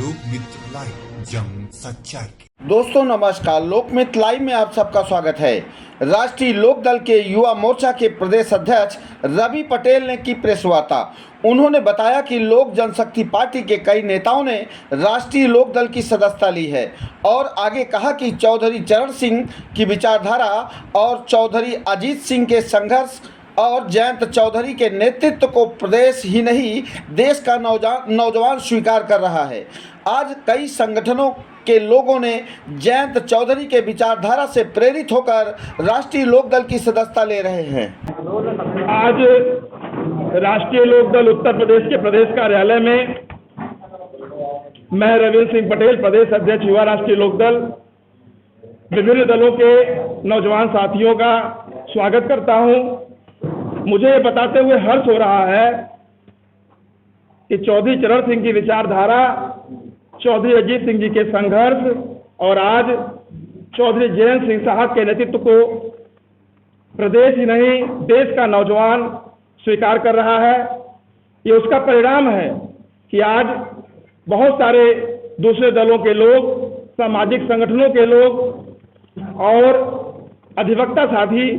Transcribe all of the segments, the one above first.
लोकमित्र live, जंग सच्चाई की। दोस्तों नमस्कार, लोकमित्र लाइव में आप सबका स्वागत है। राष्ट्रीय लोकदल के युवा मोर्चा के प्रदेश अध्यक्ष रवि पटेल ने की प्रेस वार्ता। उन्होंने बताया कि लोक जनशक्ति पार्टी के कई नेताओं ने राष्ट्रीय लोकदल की सदस्यता ली है और आगे कहा कि चौधरी चरण सिंह की विचारधारा और चौधरी अजीत सिंह के संघर्ष और जयंत चौधरी के नेतृत्व को प्रदेश ही नहीं देश का नौजवान स्वीकार कर रहा है। आज कई संगठनों के लोगों ने जयंत चौधरी के विचारधारा से प्रेरित होकर राष्ट्रीय लोकदल की सदस्यता ले रहे हैं। आज राष्ट्रीय लोकदल उत्तर प्रदेश के प्रदेश कार्यालय में मैं रविंद्र सिंह पटेल, प्रदेश अध्यक्ष युवा राष्ट्रीय लोकदल, विभिन्न दलों के नौजवान साथियों का स्वागत करता हूं। मुझे ये बताते हुए हर्ष हो रहा है कि चौधरी चरण सिंह की विचारधारा, चौधरी अजीत सिंह जी के संघर्ष और आज चौधरी जयंत सिंह साहब के नेतृत्व को प्रदेश ही नहीं देश का नौजवान स्वीकार कर रहा है। ये उसका परिणाम है कि आज बहुत सारे दूसरे दलों के लोग, सामाजिक संगठनों के लोग और अधिवक्ता साथी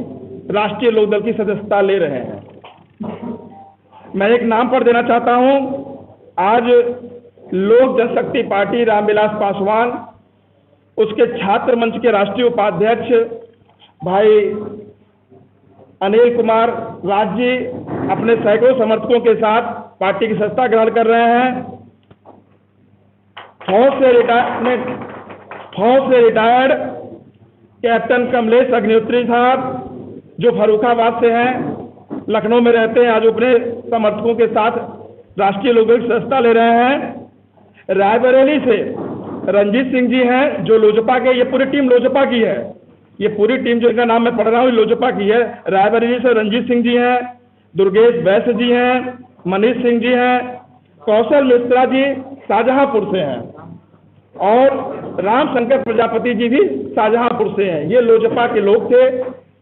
राष्ट्रीय लोकदल की सदस्यता ले रहे हैं। मैं एक नाम पर देना चाहता हूं। आज लोक जनशक्ति पार्टी रामविलास पासवान, उसके छात्र मंच के राष्ट्रीय उपाध्यक्ष भाई अनिल कुमार राज जी अपने सैकड़ों समर्थकों के साथ पार्टी की सदस्यता ग्रहण कर रहे हैं। फौज से रिटायर्ड कैप्टन कमलेश अग्निहोत्री साहब जो फर्रुखाबाद से हैं, लखनऊ में रहते हैं, आज अपने समर्थकों के साथ राष्ट्रीय लोकदल की सदस्यता ले रहे हैं। रायबरेली से रंजीत सिंह जी हैं जो लोजपा के, ये पूरी टीम लोजपा की है, ये पूरी टीम जिनका नाम मैं पढ़ रहा हूँ लोजपा की है। रायबरेली से रंजीत सिंह जी हैं, दुर्गेश वैश्य जी हैं, मनीष सिंह जी हैं, कौशल मिश्रा जी शाहजहांपुर से हैं और राम शंकर प्रजापति जी भी शाहजहांपुर से हैं। ये लोजपा के लोग थे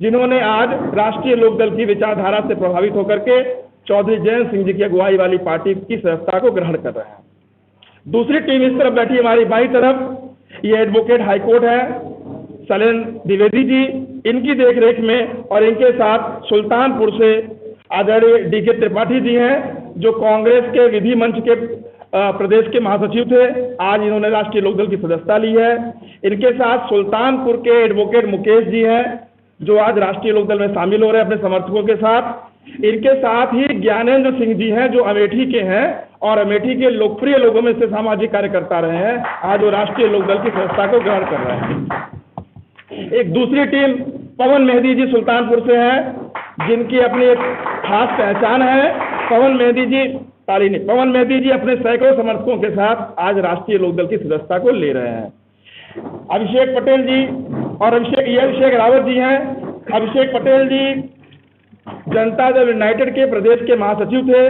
जिन्होंने आज राष्ट्रीय लोकदल की विचारधारा से प्रभावित होकर के चौधरी जयंत सिंह जी की अगुवाई वाली पार्टी की सदस्यता को ग्रहण कर रहे हैं। दूसरी टीम इस तरफ बैठी हमारी बाईं तरफ, ये एडवोकेट हाईकोर्ट है शैलेन द्विवेदी जी, इनकी देखरेख में और इनके साथ सुल्तानपुर से आदरणीय डीके त्रिपाठी जी हैं जो कांग्रेस के विधि मंच के प्रदेश के महासचिव थे। आज इन्होंने राष्ट्रीय लोकदल की सदस्यता ली है। इनके साथ सुल्तानपुर के एडवोकेट मुकेश जी हैं जो आज राष्ट्रीय लोकदल में शामिल हो रहे हैं अपने समर्थकों के साथ। इनके साथ ही ज्ञानेंद्र सिंह जी हैं जो अमेठी के हैं और अमेठी के लोकप्रिय लोगों में से सामाजिक कार्यकर्ता रहे हैं, आज वो राष्ट्रीय लोकदल की सदस्यता को ग्रहण कर रहे हैं। एक दूसरी टीम पवन मेहदी जी सुल्तानपुर से हैं जिनकी अपनी एक खास पहचान है। पवन मेहदी जी अपने सैकड़ों समर्थकों के साथ आज राष्ट्रीय लोकदल की सदस्यता को ले रहे हैं। अभिषेक पटेल जी और अभिषेक रावत जी हैं। अभिषेक पटेल जी जनता दल यूनाइटेड के प्रदेश के महासचिव थे,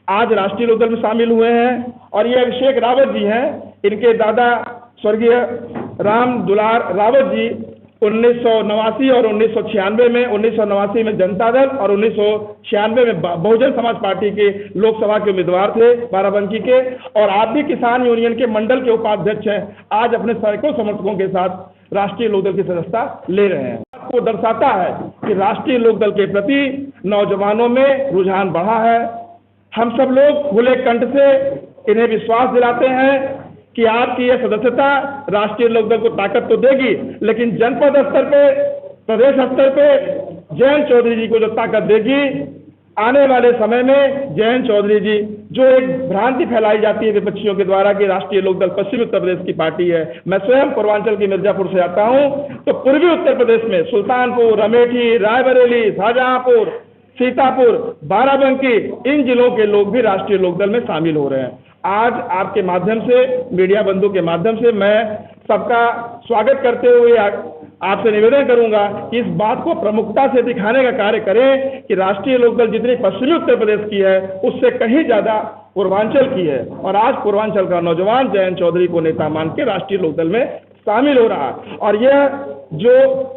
आज राष्ट्रीय लोकदल में शामिल हुए हैं। और ये अभिषेक रावत जी हैं, इनके दादा स्वर्गीय राम दुलार रावत जी 1989 और 1996 में, 1989 में जनता दल और 1996 में बहुजन समाज पार्टी के लोकसभा के उम्मीदवार थे बाराबंकी के, और आप भी किसान यूनियन के मंडल के उपाध्यक्ष हैं। आज अपने सैकड़ों समर्थकों के साथ राष्ट्रीय लोकदल की सदस्यता ले रहे हैं। आपको दर्शाता है कि राष्ट्रीय लोकदल के प्रति नौजवानों में रुझान बढ़ा है। हम सब लोग खुले कंठ से इन्हें विश्वास दिलाते हैं कि आपकी यह सदस्यता राष्ट्रीय लोकदल को ताकत तो देगी, लेकिन जनपद स्तर पे, प्रदेश स्तर पे जयंत चौधरी जी को जो ताकत देगी, आने वाले समय में जयंत चौधरी जी, जो एक भ्रांति फैलाई जाती है विपक्षियों के द्वारा कि राष्ट्रीय लोकदल पश्चिमी उत्तर प्रदेश की पार्टी है। मैं स्वयं पूर्वांचल की मिर्जापुर से आता हूं, तो पूर्वी उत्तर प्रदेश में सुल्तानपुर, अमेठी, रायबरेली, शाहजहांपुर, सीतापुर, बाराबंकी, इन जिलों के लोग भी राष्ट्रीय लोकदल में शामिल हो रहे हैं। आज आपके माध्यम से, मीडिया बंधु के माध्यम से मैं सबका स्वागत करते हुए आपसे निवेदन करूंगा कि इस बात को प्रमुखता से दिखाने का कार्य करें कि राष्ट्रीय लोकदल जितनी पश्चिमी उत्तर प्रदेश की है उससे कहीं ज्यादा पूर्वांचल की है, और आज पूर्वांचल का नौजवान जयंत चौधरी को नेता मान के राष्ट्रीय लोकदल में शामिल हो रहा है। और यह जो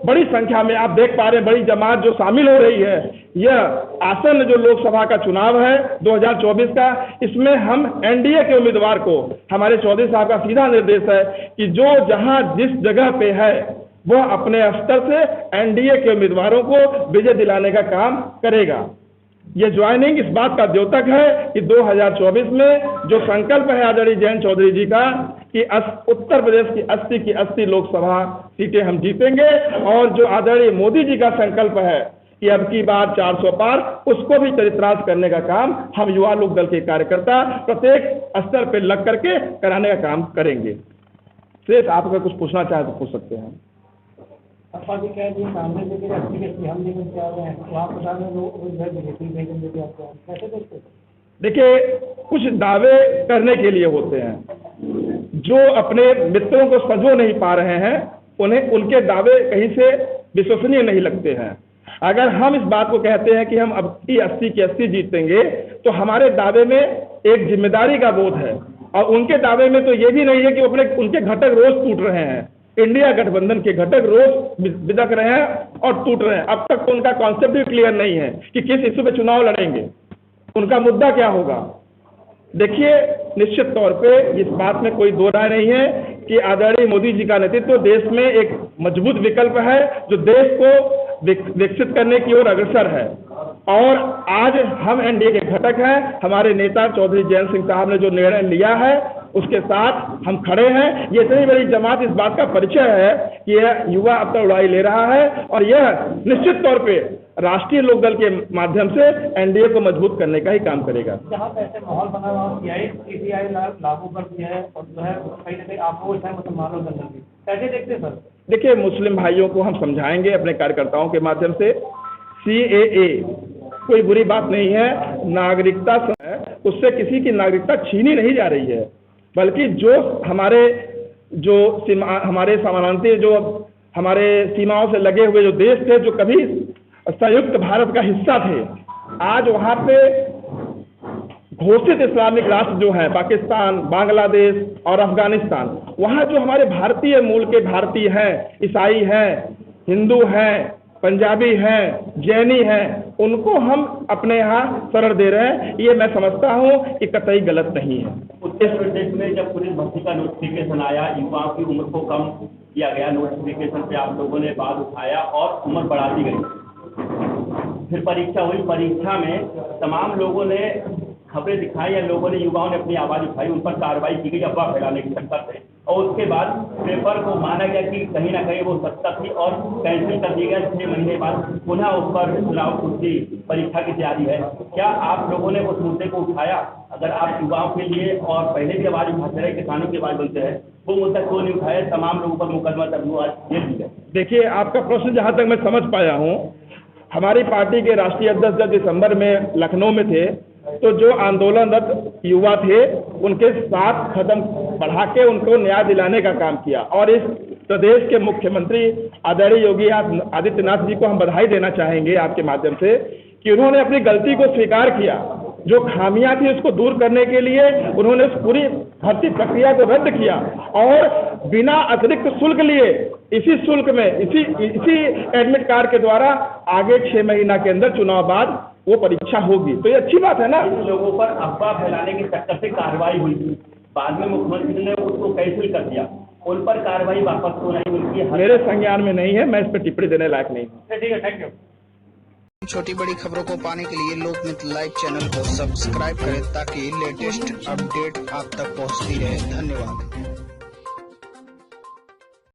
बड़ी संख्या में आप देख पा रहे हैं, बड़ी जमात जो शामिल हो रही है, यह आसन्न जो लोकसभा का चुनाव है 2024 का, इसमें हम एनडीए के उम्मीदवार को, हमारे चौधरी साहब का सीधा निर्देश है कि जो जहां जिस जगह पे है वह अपने स्तर से एनडीए के उम्मीदवारों को विजय दिलाने का काम करेगा। ये ज्वाइनिंग इस बात का द्योतक है कि 2024 में जो संकल्प है आदरणीय जयंत चौधरी जी का कि उत्तर प्रदेश की 80 की 80 लोकसभा सीटें हम जीतेंगे, और जो आदरणीय मोदी जी का संकल्प है कि अब की बार 400 पार, उसको भी चरितार्थ करने का काम हम युवा लोक दल के कार्यकर्ता प्रत्येक स्तर पर लग करके कराने का काम करेंगे। शेष आप अगर कुछ पूछना चाहे तो पूछ सकते हैं। जी कह दिए सामने से कि हम लेकर के आ रहे हैं, वहाँ प्रधान में लोग उधर बीजेपी भेजन देते आपको, कैसे देखते हैं? देखिए, कुछ दावे करने के लिए होते हैं, जो अपने मित्रों को समझो नहीं पा रहे हैं, उन्हें उनके दावे कहीं से विश्वसनीय नहीं लगते हैं। अगर हम इस बात को कहते हैं कि हम अब की 80 की 80 जीतेंगे, तो हमारे दावे में एक जिम्मेदारी का बोध है, और उनके दावे में तो ये भी नहीं है कि उनके घटक रोज टूट रहे हैं। इंडिया गठबंधन के घटक रोज बिदक रहे हैं और टूट रहे हैं। अब तक तो उनका कॉन्सेप्ट भी क्लियर नहीं है कि किस इशू पे चुनाव लड़ेंगे, उनका मुद्दा क्या होगा। देखिए, निश्चित तौर पे इस बात में कोई दो राय नहीं है कि आदरणीय मोदी जी का नेतृत्व देश में एक मजबूत विकल्प है जो देश को विकसित करने की ओर अग्रसर है, और आज हम एनडीए के घटक हैं। हमारे नेता चौधरी जयंत सिंह साहब ने जो निर्णय लिया है उसके साथ हम खड़े हैं। ये इतनी बड़ी जमात इस बात का परिचय है कि यह युवा अब तक लड़ाई ले रहा है, और यह निश्चित तौर पे राष्ट्रीय लोक दल के माध्यम से एनडीए को मजबूत करने का ही काम करेगा। जहाँ पे ऐसे माहौल बना हुआ सीसीआई लागू कर दिया है, और जो है कहीं ना कहीं आपको मुसलमानों के अंदर भी कैसे देखते हैं सर? देखिए, मुस्लिम भाइयों को हम समझाएंगे अपने कार्यकर्ताओं के माध्यम से। CAA कोई बुरी बात नहीं है, नागरिकता है, उससे किसी की नागरिकता छीनी नहीं जा रही है, बल्कि जो हमारे समानांतर जो हमारे सीमाओं से लगे हुए जो देश थे, जो कभी संयुक्त भारत का हिस्सा थे, आज वहाँ पे घोषित इस्लामिक राष्ट्र जो है पाकिस्तान, बांग्लादेश और अफगानिस्तान, वहाँ जो हमारे भारतीय मूल के भारतीय हैं, ईसाई हैं, हिंदू हैं, पंजाबी हैं, जैनी हैं, उनको हम अपने यहाँ शरण दे रहे हैं। ये मैं समझता हूँ कि कतई गलत नहीं है। उत्तर प्रदेश में जब पुलिस भर्ती का नोटिफिकेशन आया, युवाओं की उम्र को कम किया गया, नोटिफिकेशन पे आप लोगों ने बात उठाया और उम्र बढ़ा दी गई। फिर परीक्षा हुई, परीक्षा में तमाम लोगों ने खबरें दिखाई या लोगों ने, युवाओं ने अपनी आवाज़ उठाई, उन पर कार्रवाई की गई अफवाह फैलाने के चक्कर से, और उसके बाद पेपर को माना गया कि कहीं ना कहीं वो सत्ता थी और कैंसिल कर दिया गया। 6 महीने बाद पुनः उस पर चुनाव की परीक्षा की तैयारी है। क्या आप लोगों ने उस मुद्दे को उठाया? अगर आप युवाओं के लिए और पहले भी आवाज़ उठाते रहे, किसानों की आवाज़ बनते हैं, वो मुद्दा क्यों नहीं उठाया? तमाम लोगों पर मुकदमा दर्ज हुआ, जेल भी है। देखिए, आपका प्रश्न जहाँ तक मैं समझ पाया हूँ, हमारी पार्टी के राष्ट्रीय अध्यक्ष जब दिसंबर में लखनऊ में थे, तो जो आंदोलनरत युवा थे उनके साथ कदम बढ़ा के उनको न्याय दिलाने का काम किया, और इस प्रदेश के मुख्यमंत्री आदरणीय योगी आदित्यनाथ जी को हम बधाई देना चाहेंगे आपके माध्यम से कि उन्होंने अपनी गलती को स्वीकार किया। जो खामियां थी उसको दूर करने के लिए उन्होंने उस पूरी भर्ती प्रक्रिया को रद्द किया, और बिना अतिरिक्त शुल्क लिए इसी शुल्क में इसी एडमिट कार्ड के द्वारा आगे 6 महीना के अंदर चुनाव बाद वो परीक्षा होगी। तो ये अच्छी बात है ना। इन लोगों पर अफवाह फैलाने के चक्कर से कार्रवाई हुई थी, बाद में मुख्यमंत्री ने उसको कैंसिल कर दिया, उन पर कार्रवाई वापस हो नहीं हुई? मेरे संज्ञान में नहीं है, मैं इस पर टिप्पणी देने लायक नहीं हूँ। ठीक है, थैंक यू। छोटी बड़ी खबरों को पाने के लिए लोकमित्र लाइव चैनल को सब्सक्राइब करें ताकि लेटेस्ट अपडेट आप तक पहुंचती रहे। धन्यवाद।